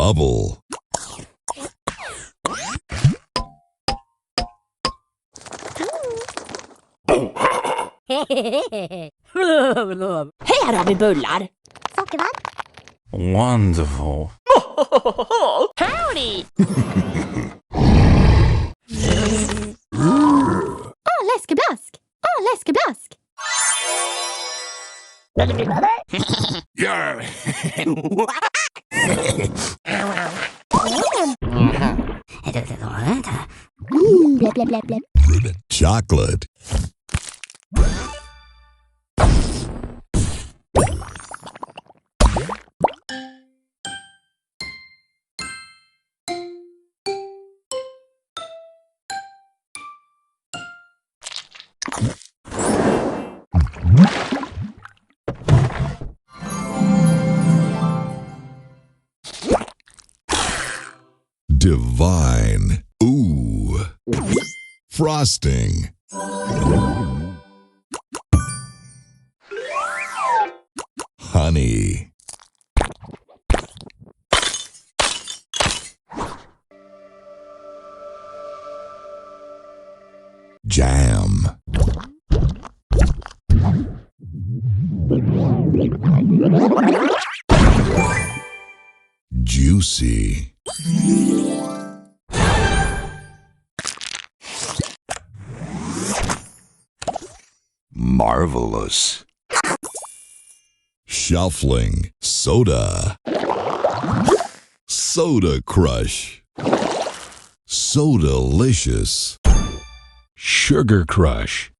Bubble. Hej, här har vi bullar. Sockervadd. Wonderful. Howdy! Läskeblask. Läskeblask. Yeah. Blä, blä, blä, blä. Chocolate. Divine. Ooh. Frosting. Honey. Jam. Juicy. Marvelous. Shuffling. Soda. Soda Crush. So delicious. Sugar Crush.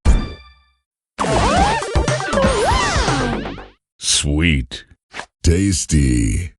Sweet. Tasty.